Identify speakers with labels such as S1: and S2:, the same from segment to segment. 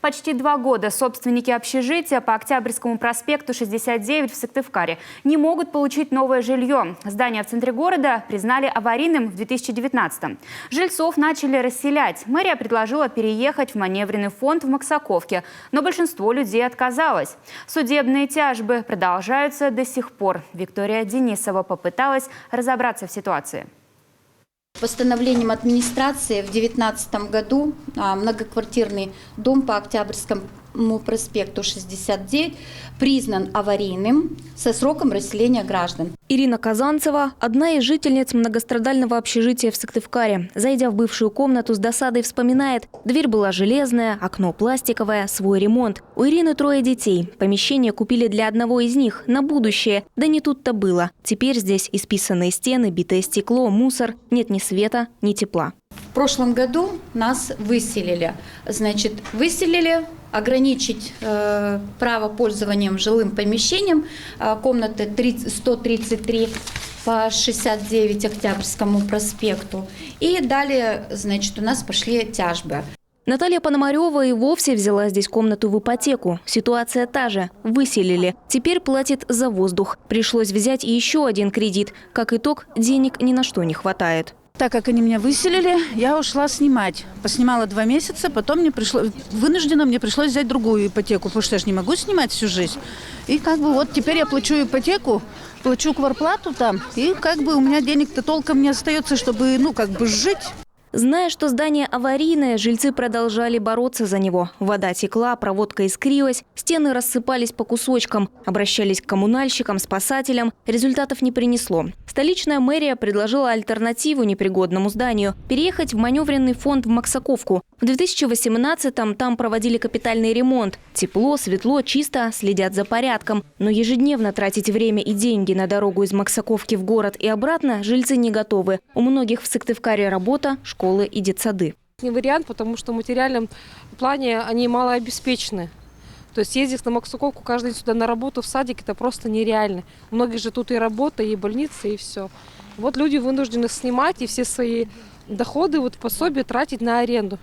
S1: Почти 2 года собственники общежития по Октябрьскому проспекту 69 в Сыктывкаре не могут получить новое жилье. Здание в центре города признали аварийным в 2019-м. Жильцов начали расселять. Мэрия предложила переехать в маневренный фонд в Максаковке, но большинство людей отказалось. Судебные тяжбы продолжаются до сих пор. Виктория Денисова попыталась разобраться в ситуации.
S2: Постановлением администрации в 2019 году многоквартирный дом по Октябрьскому проспекту 69 признан аварийным со сроком расселения граждан.
S3: Ирина Казанцева – одна из жительниц многострадального общежития в Сыктывкаре. Зайдя в бывшую комнату, с досадой вспоминает: дверь была железная, окно пластиковое, свой ремонт. У Ирины 3 детей. Помещение купили для одного из них на будущее. Да не тут-то было. Теперь здесь исписанные стены, битое стекло, мусор. Нет ни света, ни тепла.
S2: В прошлом году нас выселили. Выселили, ограничить право пользованием жилым помещением, комнаты 133 по 69 Октябрьскому проспекту. И далее, у нас пошли тяжбы.
S3: Наталья Пономарева и вовсе взяла здесь комнату в ипотеку. Ситуация та же. Выселили. Теперь платит за воздух. Пришлось взять еще один кредит. Как итог, денег ни на что не хватает.
S4: Так как они меня выселили, я ушла снимать. Поснимала 2 месяца, потом мне пришлось взять другую ипотеку, потому что я же не могу снимать всю жизнь. И теперь я плачу ипотеку, плачу квартплату там, и у меня денег-то толком не остается, чтобы, жить.
S3: Зная, что здание аварийное, жильцы продолжали бороться за него. Вода текла, проводка искрилась, стены рассыпались по кусочкам. Обращались к коммунальщикам, спасателям. Результатов не принесло. Столичная мэрия предложила альтернативу непригодному зданию – переехать в маневренный фонд в Максаковку. В 2018-м там проводили капитальный ремонт. Тепло, светло, чисто, следят за порядком. Но ежедневно тратить время и деньги на дорогу из Максаковки в город и обратно жильцы не готовы. У многих в Сыктывкаре работа, школы и детсады.
S5: Не вариант, потому что в материальном плане они малообеспечены. То есть ездить на Максаковку каждый день сюда на работу, в садик, это просто нереально. Многие же тут и работа, и больница, и все. Вот люди вынуждены снимать и все свои доходы, пособия тратить на аренду.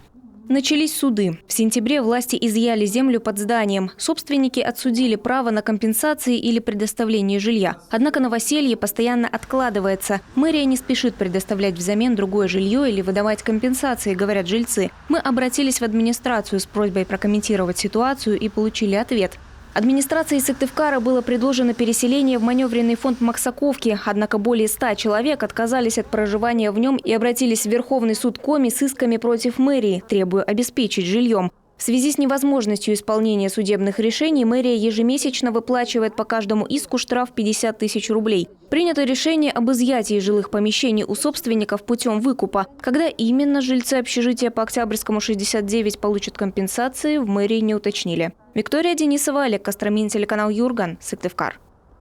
S3: Начались суды. В сентябре власти изъяли землю под зданием. Собственники отсудили право на компенсации или предоставление жилья. Однако новоселье постоянно откладывается. Мэрия не спешит предоставлять взамен другое жилье или выдавать компенсации, говорят жильцы. Мы обратились в администрацию с просьбой прокомментировать ситуацию и получили ответ. Администрации Сыктывкара было предложено переселение в маневренный фонд Максаковки, однако более 100 человек отказались от проживания в нем и обратились в Верховный суд Коми с исками против мэрии, требуя обеспечить жильем. В связи с невозможностью исполнения судебных решений мэрия ежемесячно выплачивает по каждому иску штраф 50 тысяч рублей. Принято решение об изъятии жилых помещений у собственников путем выкупа. Когда именно жильцы общежития по Октябрьскому 69 получат компенсации, в мэрии не уточнили. Виктория Денисова, Олег Костромин, телеканал Юрган, Сыктывкар.